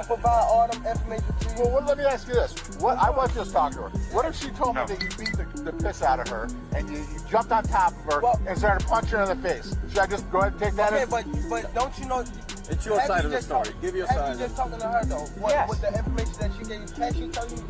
to provide all them information to you. Well, let me ask you this. What I was just talking to her. What if she told me that you beat the piss out of her and you jumped on top of her and started punching her in the face? Should I just go ahead and take that? Okay, but don't you know? It's your side of the story. Give your side. You just talking to her though. With the information that she gave you, can she tell you?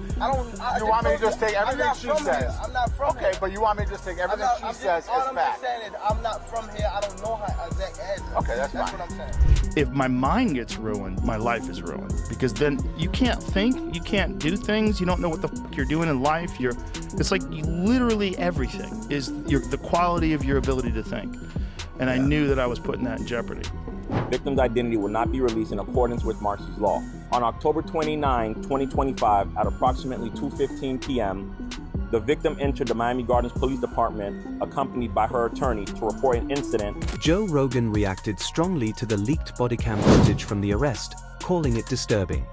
You want me to just take everything she says? I'm not from here. Okay, but you want me to just take everything she says as fact? All I'm just saying is I'm not from here. I don't know her exact address. Okay, that's fine. What I'm saying. If my mind gets ruined, my life is ruined, because then you can't think, you can't do things, you don't know what the fuck you're doing in life. It's like literally everything is the quality of your ability to think. And I knew that I was putting that in jeopardy. Victim's identity will not be released in accordance with Marcy's law. On October 29, 2025, at approximately 2:15 p.m., the victim entered the Miami Gardens Police Department, accompanied by her attorney, to report an incident. Joe Rogan reacted strongly to the leaked bodycam footage from the arrest, calling it disturbing.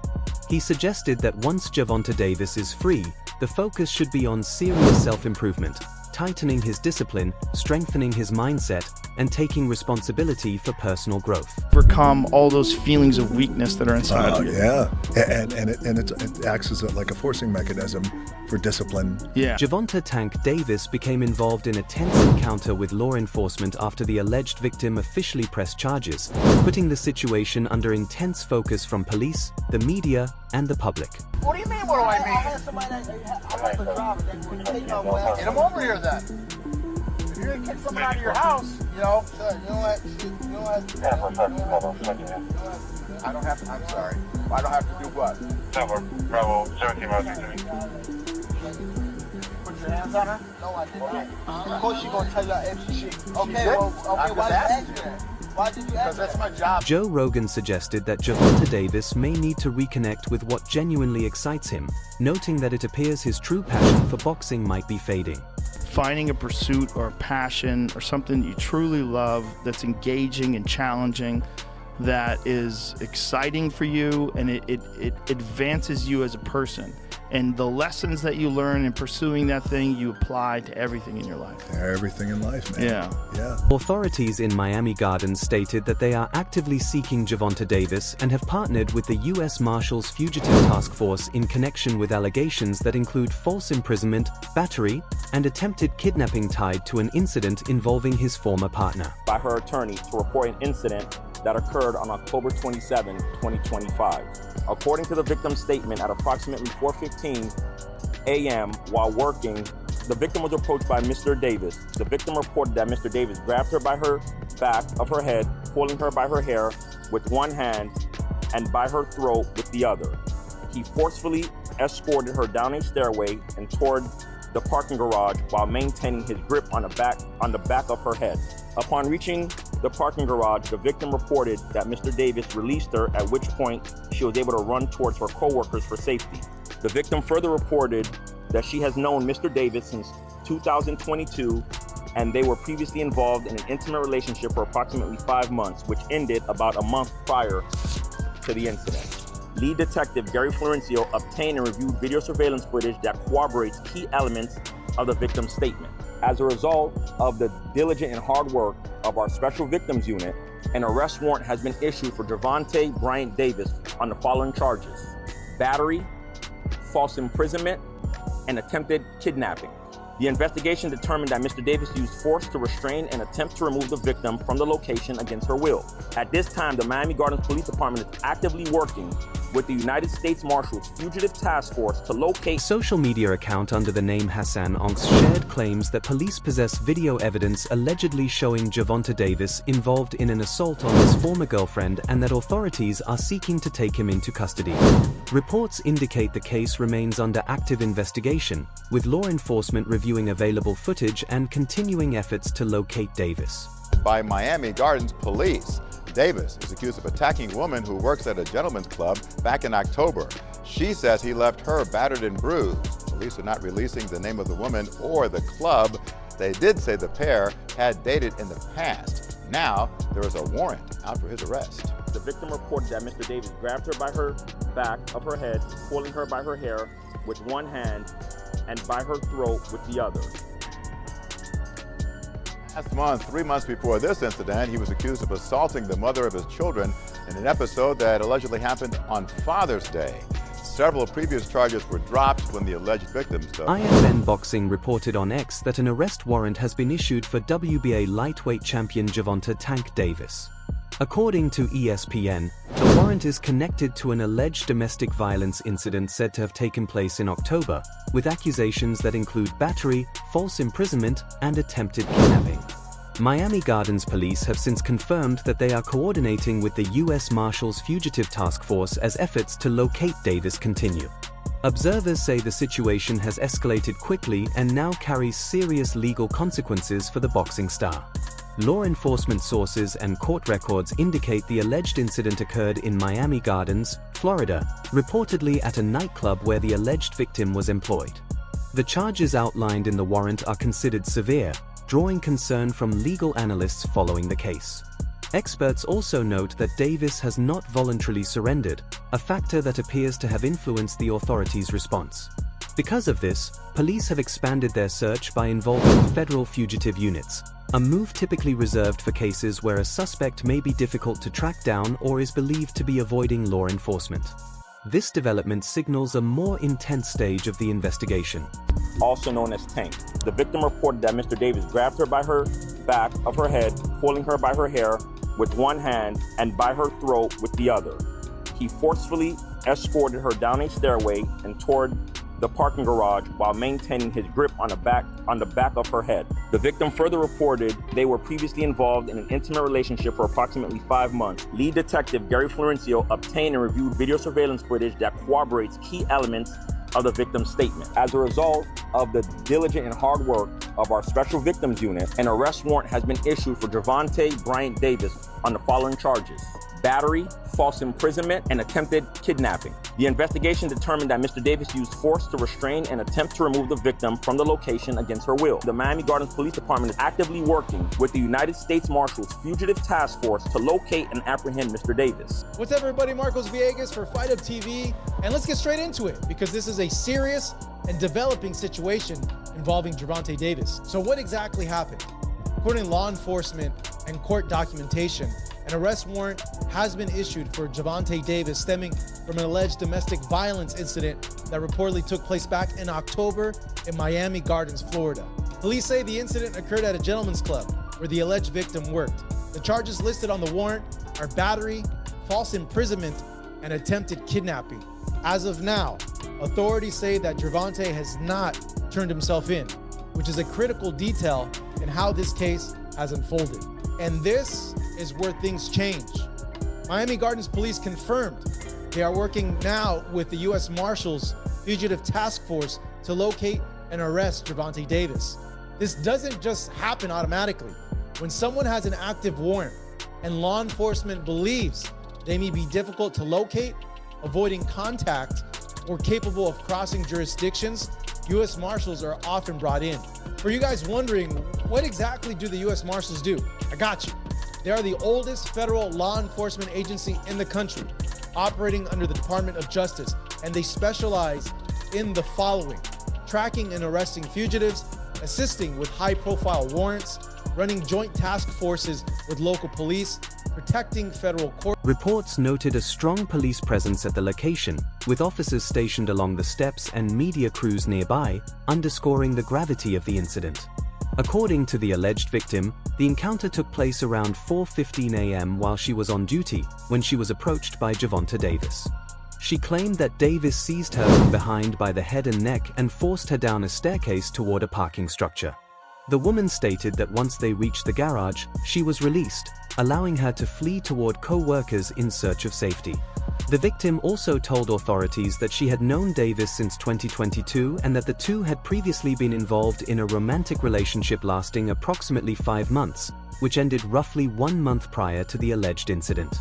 He suggested that once Gervonta Davis is free, the focus should be on serious self-improvement, tightening his discipline, strengthening his mindset, and taking responsibility for personal growth. Overcome all those feelings of weakness that are inside you. Yeah, and it acts as like a forcing mechanism for discipline. Yeah. Gervonta "Tank" Davis became involved in a tense encounter with law enforcement after the alleged victim officially pressed charges, putting the situation under intense focus from police, the media, and the public. What do you mean, what do I mean? I had somebody that I have a driver that would take her well. Get him over here then. If you're gonna kick someone out of your house, you know. Sir, you don't have to. I don't have to. I'm sorry. I don't have to do what? Bravo, 17 miles to me. Put your hands on her? No, I did not. Of course, she's gonna tell you if she. Okay, did? well, okay, I'm why just did you ask that? Why did you Because ask that's that? my job. Joe Rogan suggested that Gervonta Davis may need to reconnect with what genuinely excites him, noting that it appears his true passion for boxing might be fading. Finding a pursuit or a passion or something you truly love that's engaging and challenging, that is exciting for you, and it advances you as a person. And the lessons that you learn in pursuing that thing, you apply to everything in your life. Everything in life, man. Yeah. Authorities in Miami Gardens stated that they are actively seeking Gervonta Davis and have partnered with the U.S. Marshals Fugitive Task Force in connection with allegations that include false imprisonment, battery, and attempted kidnapping tied to an incident involving his former partner. By her attorney to report an incident that occurred on October 27, 2025. According to the victim's statement, at approximately 4:15 a.m. while working, the victim was approached by Mr. Davis. The victim reported that Mr. Davis grabbed her by her back of her head, pulling her by her hair with one hand and by her throat with the other. He forcefully escorted her down a stairway and toward the parking garage while maintaining his grip on the back of her head. Upon reaching the parking garage, the victim reported that Mr. Davis released her, at which point she was able to run towards her co-workers for safety. The victim further reported that she has known Mr. Davis since 2022, and they were previously involved in an intimate relationship for approximately 5 months, which ended about a month prior to the incident. Lead detective Gary Florencio obtained and reviewed video surveillance footage that corroborates key elements of the victim's statement. As a result of the diligent and hard work of our Special Victims Unit, an arrest warrant has been issued for Gervonta Bryant Davis on the following charges: battery, false imprisonment, and attempted kidnapping. The investigation determined that Mr. Davis used force to restrain and attempt to remove the victim from the location against her will. At this time, the Miami Gardens Police Department is actively working with the United States Marshals Fugitive Task Force to locate. A social media account under the name Hassan Onks shared claims that police possess video evidence allegedly showing Gervonta Davis involved in an assault on his former girlfriend and that authorities are seeking to take him into custody. Reports indicate the case remains under active investigation, with law enforcement reviewing available footage and continuing efforts to locate Davis. By Miami Gardens police. Davis is accused of attacking a woman who works at a gentleman's club back in October. She says he left her battered and bruised. Police are not releasing the name of the woman or the club. They did say the pair had dated in the past. Now, there is a warrant out for his arrest. The victim reported that Mr. Davis grabbed her by her back of her head, pulling her by her hair with one hand and by her throat with the other. Last month, 3 months before this incident, he was accused of assaulting the mother of his children in an episode that allegedly happened on Father's Day. Several previous charges were dropped when the alleged victims, though. IFN Boxing reported on X that an arrest warrant has been issued for WBA lightweight champion Gervonta "Tank" Davis. According to ESPN, the warrant is connected to an alleged domestic violence incident said to have taken place in October, with accusations that include battery, false imprisonment, and attempted kidnapping. Miami Gardens police have since confirmed that they are coordinating with the U.S. Marshals Fugitive Task Force as efforts to locate Davis continue. Observers say the situation has escalated quickly and now carries serious legal consequences for the boxing star. Law enforcement sources and court records indicate the alleged incident occurred in Miami Gardens, Florida, reportedly at a nightclub where the alleged victim was employed. The charges outlined in the warrant are considered severe, drawing concern from legal analysts following the case. Experts also note that Davis has not voluntarily surrendered, a factor that appears to have influenced the authorities' response. Because of this, police have expanded their search by involving federal fugitive units, a move typically reserved for cases where a suspect may be difficult to track down or is believed to be avoiding law enforcement. This development signals a more intense stage of the investigation. Also known as Tank. The victim reported that Mr. Davis grabbed her by her back of her head, pulling her by her hair with one hand and by her throat with the other. He forcefully escorted her down a stairway and toward the parking garage while maintaining his grip on the back of her head. The victim further reported they were previously involved in an intimate relationship for approximately 5 months. Lead detective Gary Florencio obtained and reviewed video surveillance footage that corroborates key elements of the victim's statement. As a result of the diligent and hard work of our Special Victims Unit, an arrest warrant has been issued for Gervonta Bryant Davis on the following charges: battery, false imprisonment, and attempted kidnapping. The investigation determined that Mr. Davis used force to restrain and attempt to remove the victim from the location against her will. The Miami Gardens Police Department is actively working with the United States Marshals Fugitive Task Force to locate and apprehend Mr. Davis. What's up, everybody? Marcos Villegas for Fight Up TV, and let's get straight into it because this is a serious and developing situation involving Gervonta Davis. So what exactly happened? According to law enforcement and court documentation, an arrest warrant has been issued for Gervonta Davis stemming from an alleged domestic violence incident that reportedly took place back in October in Miami Gardens, Florida. Police say the incident occurred at a gentleman's club where the alleged victim worked. The charges listed on the warrant are battery, false imprisonment, and attempted kidnapping. As of now, authorities say that Gervonta has not turned himself in, which is a critical detail in how this case has unfolded. And this is where things change. Miami Gardens Police confirmed they are working now with the U.S. Marshals Fugitive Task Force to locate and arrest Gervonta Davis. This doesn't just happen automatically. When someone has an active warrant and law enforcement believes they may be difficult to locate, avoiding contact, or capable of crossing jurisdictions, U.S. Marshals are often brought in. For you guys wondering, what exactly do the U.S. Marshals do? I got you. They are the oldest federal law enforcement agency in the country, operating under the Department of Justice, and they specialize in the following: tracking and arresting fugitives, assisting with high-profile warrants, running joint task forces with local police, protecting federal court. Reports noted a strong police presence at the location, with officers stationed along the steps and media crews nearby, underscoring the gravity of the incident. According to the alleged victim, the encounter took place around 4:15 a.m. while she was on duty, when she was approached by Gervonta Davis. She claimed that Davis seized her from behind by the head and neck and forced her down a staircase toward a parking structure. The woman stated that once they reached the garage, she was released, allowing her to flee toward co-workers in search of safety. The victim also told authorities that she had known Davis since 2022 and that the two had previously been involved in a romantic relationship lasting approximately 5 months, which ended roughly 1 month prior to the alleged incident.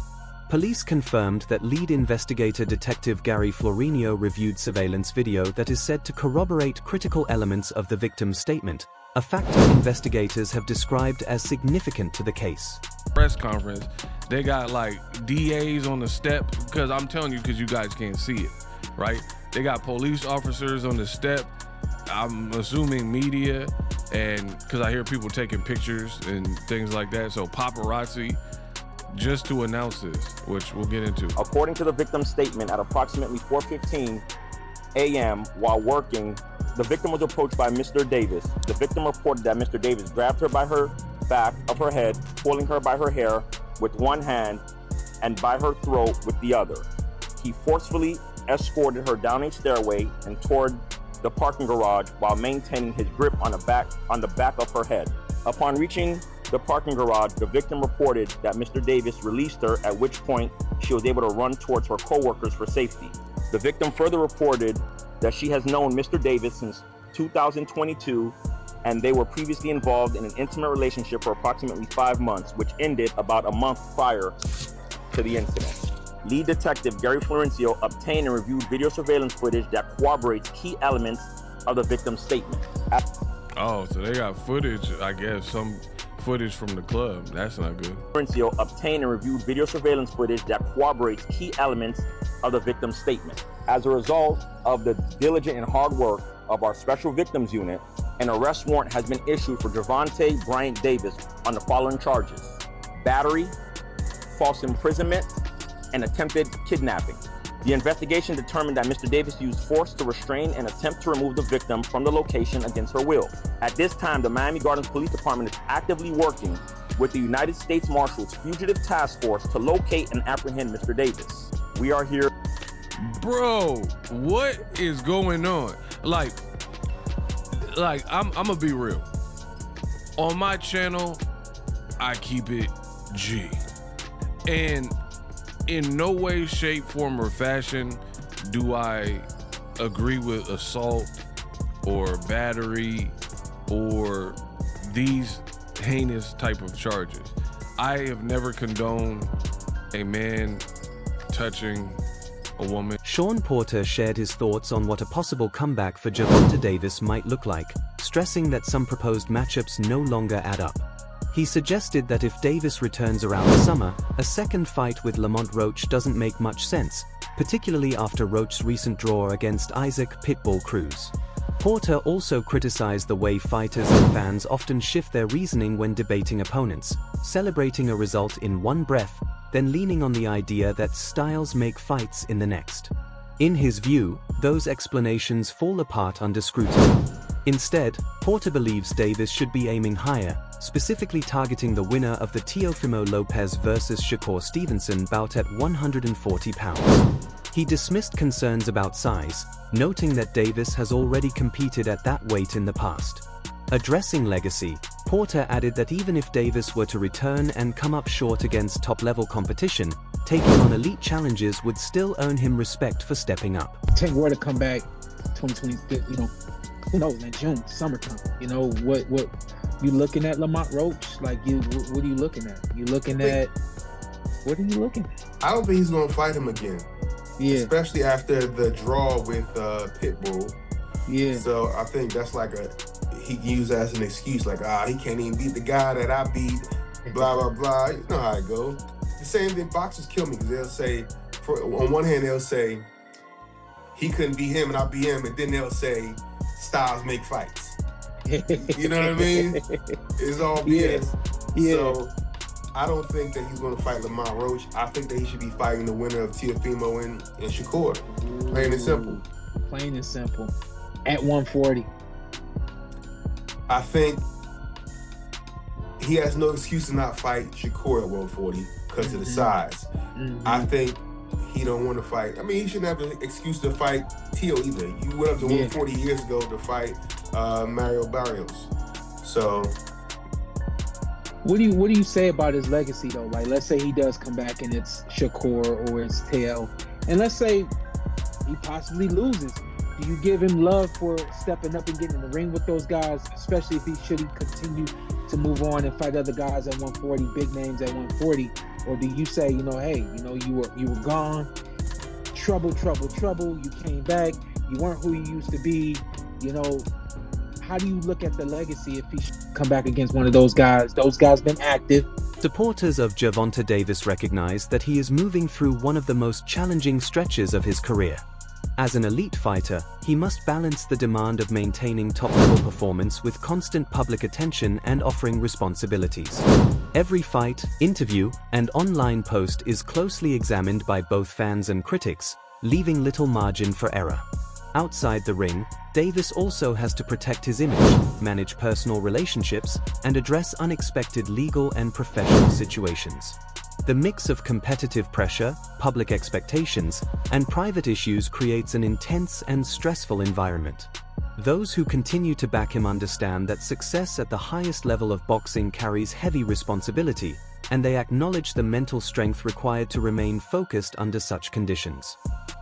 Police confirmed that lead investigator Detective Gary Florencio reviewed surveillance video that is said to corroborate critical elements of the victim's statement, a factor investigators have described as significant to the case. Press conference, they got like DAs on the step, because I'm telling you, because you guys can't see it, right? They got police officers on the step, I'm assuming media, and because I hear people taking pictures and things like that, so paparazzi. just to announce this, which we'll get into. According to the victim's statement, at approximately 4:15 a.m. while working, the victim was approached by Mr. Davis. The victim reported that Mr. Davis grabbed her by her back of her head, pulling her by her hair with one hand and by her throat with the other. He forcefully escorted her down a stairway and toward the parking garage while maintaining his grip on the back of her head. Upon reaching the parking garage, the victim reported that Mr. Davis released her, at which point she was able to run towards her co-workers for safety. The victim further reported that she has known Mr. Davis since 2022, and they were previously involved in an intimate relationship for approximately 5 months, which ended about a month prior to the incident. Lead detective Gary Florencio obtained and reviewed video surveillance footage that corroborates key elements of the victim's statement. Oh, so they got footage, I guess, some footage from the club. That's not good. Florencio obtained and reviewed video surveillance footage that corroborates key elements of the victim's statement. As a result of the diligent and hard work of our Special Victims Unit, an arrest warrant has been issued for Gervonta Bryant Davis on the following charges: battery, false imprisonment, and attempted kidnapping. The investigation determined that Mr. Davis used force to restrain and attempt to remove the victim from the location against her will. At this time, the Miami Gardens Police Department is actively working with the United States Marshals Fugitive Task Force to locate and apprehend Mr. Davis. We are here. Bro, what is going on? Like I'm gonna be real. On my channel, I keep it G. And in no way, shape, form, or fashion do I agree with assault or battery or these heinous type of charges. I have never condoned a man touching a woman. Sean Porter shared his thoughts on what a possible comeback for Gervonta Davis might look like, stressing that some proposed matchups no longer add up. He suggested that if Davis returns around the summer, a second fight with Lamont Roach doesn't make much sense, particularly after Roach's recent draw against Isaac Pitbull Cruz. Porter also criticized the way fighters and fans often shift their reasoning when debating opponents, celebrating a result in one breath, then leaning on the idea that styles make fights in the next. In his view, those explanations fall apart under scrutiny. Instead, Porter believes Davis should be aiming higher, specifically targeting the winner of the Teofimo Lopez vs. Shakur Stevenson bout at 140 pounds. He dismissed concerns about size, noting that Davis has already competed at that weight in the past. Addressing legacy, Porter added that even if Davis were to return and come up short against top-level competition, taking on elite challenges would still earn him respect for stepping up. Tank were to come back 2020, who knows, in June, summertime, what you looking at Lamont Roach? Like, what are you looking at? What are you looking at? I don't think he's gonna fight him again. Yeah. Especially after the draw with Pitbull. Yeah. So I think that's he can use that as an excuse, like, he can't even beat the guy that I beat, blah, blah, blah. You know how it goes. The same thing, boxers kill me, because they'll say, on one hand, they'll say, he couldn't beat him and I beat him, and then they'll say, styles make fights. You know what I mean? It's all BS. Yeah. So I don't think that he's going to fight Lamont Roach. I think that he should be fighting the winner of Teofimo and Shakur. Plain and simple. Plain and simple. At 140. I think he has no excuse to not fight Shakur at 140 because of the size. I think he don't want to fight. I mean, he shouldn't have an excuse to fight Teo either. You went up to 140 years ago to fight Mario Barrios. So what do you say about his legacy though? Like, let's say he does come back and it's Shakur or it's Teo, and let's say he possibly loses. Do you give him love for stepping up and getting in the ring with those guys, especially if he continue to move on and fight other guys at 140, big names at 140? Or do you say, hey, you were gone, trouble, you came back, you weren't who you used to be, how do you look at the legacy if he come back against one of those guys? Those guys been active. Supporters of Gervonta Davis recognize that he is moving through one of the most challenging stretches of his career. As an elite fighter, he must balance the demand of maintaining top-level performance with constant public attention and offering responsibilities. Every fight, interview, and online post is closely examined by both fans and critics, leaving little margin for error. Outside the ring, Davis also has to protect his image, manage personal relationships, and address unexpected legal and professional situations. The mix of competitive pressure, public expectations, and private issues creates an intense and stressful environment. Those who continue to back him understand that success at the highest level of boxing carries heavy responsibility, and they acknowledge the mental strength required to remain focused under such conditions.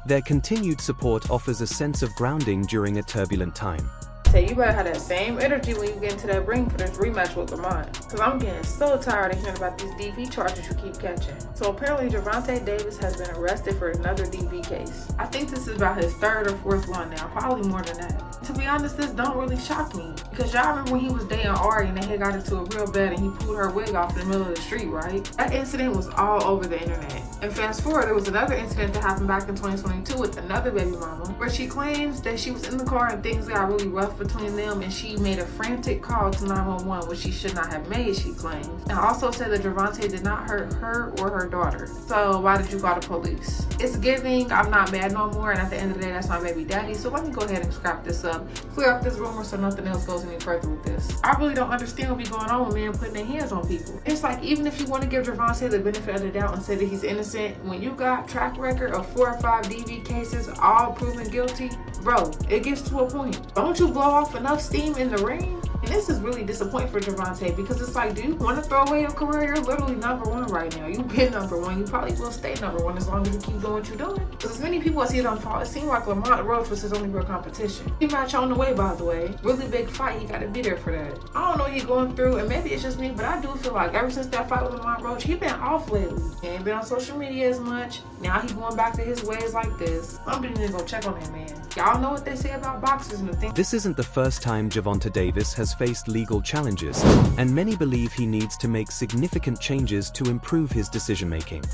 Their continued support offers a sense of grounding during a turbulent time. Say you better have that same energy when you get into that ring for this rematch with Lamont. Cause I'm getting so tired of hearing about these DV charges you keep catching. So apparently Gervonta Davis has been arrested for another DV case. I think this is about his third or fourth one now, probably more than that. To be honest, this don't really shock me. Because y'all remember when he was dating Ari and they had got into a real bad and he pulled her wig off in the middle of the street, right? That incident was all over the internet. And fast forward, there was another incident that happened back in 2022 with another baby mama, where she claims that she was in the car and things got really rough between them and she made a frantic call to 911, which she should not have made, she claims. And also said that Gervonta did not hurt her or her daughter. So why did you call the police? It's giving, I'm not mad no more, and at the end of the day, that's my baby daddy. So let me go ahead and scrap this up, clear up this rumor so nothing else goes any further with this. I really don't understand what be going on with men putting their hands on people. It's like, even if you want to give Gervonta the benefit of the doubt and say that he's innocent, when you got track record of 4 or 5 DV cases, all proven guilty, bro, it gets to a point. Don't you blow off enough steam in the ring? And this is really disappointing for Gervonta because it's like, do you want to throw away your career? You're literally #1 right now. You've been #1. You probably will stay #1 as long as you keep doing what you're doing. Because as many people as he done fought, it seemed like Lamont Roach was his only real competition. He match on the way, by the way. Really big fight. He got to be there for that. I don't know what he's going through, and maybe it's just me, but I do feel like ever since that fight with Lamont Roach, he been off lately. He ain't been on social media as much. Now he going back to his ways like this. I'm gonna need to go check on that man. Y'all know what they say about boxers and the thing. This isn't the first time Gervonta Davis has faced legal challenges, and many believe he needs to make significant changes to improve his decision-making.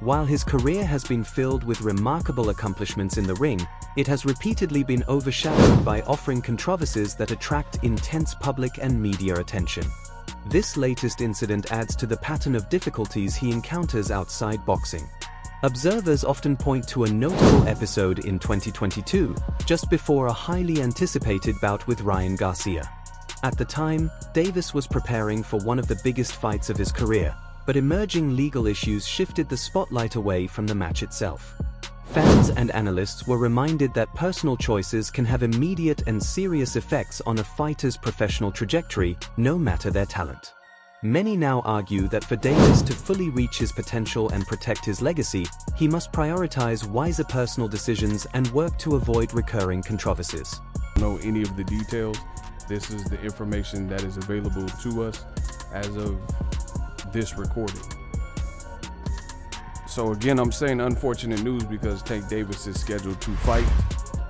While his career has been filled with remarkable accomplishments in the ring, it has repeatedly been overshadowed by offering controversies that attract intense public and media attention. This latest incident adds to the pattern of difficulties he encounters outside boxing. Observers often point to a notable episode in 2022, just before a highly anticipated bout with Ryan Garcia. At the time, Davis was preparing for one of the biggest fights of his career, but emerging legal issues shifted the spotlight away from the match itself. Fans and analysts were reminded that personal choices can have immediate and serious effects on a fighter's professional trajectory, no matter their talent. Many now argue that for Davis to fully reach his potential and protect his legacy, he must prioritize wiser personal decisions and work to avoid recurring controversies. Know any of the details. This is the information that is available to us as of this recording. So again, I'm saying unfortunate news because Tank Davis is scheduled to fight,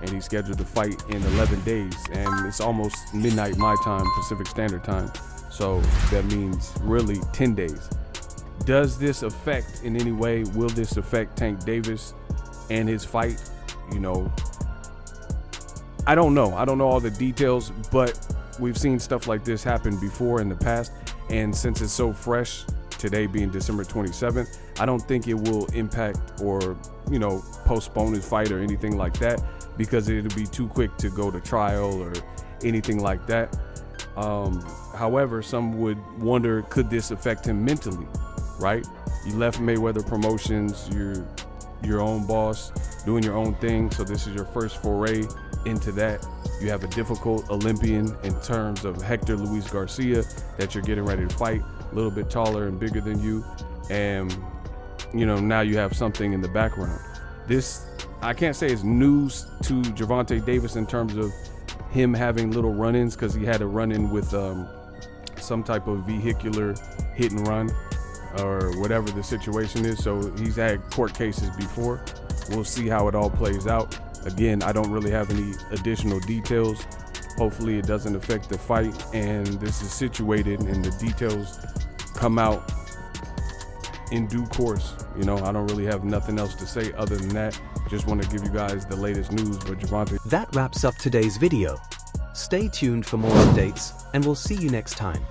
and he's scheduled to fight in 11 days, and it's almost midnight my time, Pacific Standard Time. So that means really 10 days. Does this affect in any way? Will this affect Tank Davis and his fight? You know, I don't know. I don't know all the details, but we've seen stuff like this happen before in the past. And since it's so fresh, today being December 27th, I don't think it will impact or, you know, postpone his fight or anything like that, because it'll be too quick to go to trial or anything like that. However, some would wonder, could this affect him mentally, right? You left Mayweather Promotions, you're your own boss, doing your own thing. So this is your first foray into that. You have a difficult Olympian in terms of Hector Luis Garcia that you're getting ready to fight, a little bit taller and bigger than you. And, you know, now you have something in the background. This, I can't say it's news to Gervonta Davis in terms of him having little run-ins, because he had a run-in with some type of vehicular hit and run or whatever the situation is. So he's had court cases before. We'll see how it all plays out. Again, I don't really have any additional details. Hopefully it doesn't affect the fight, and this is situated and the details come out in due course. You know, I don't really have nothing else to say other than that. just want to give you guys the latest news. But Gervonta. That wraps up today's video. Stay tuned for more updates, and we'll see you next time.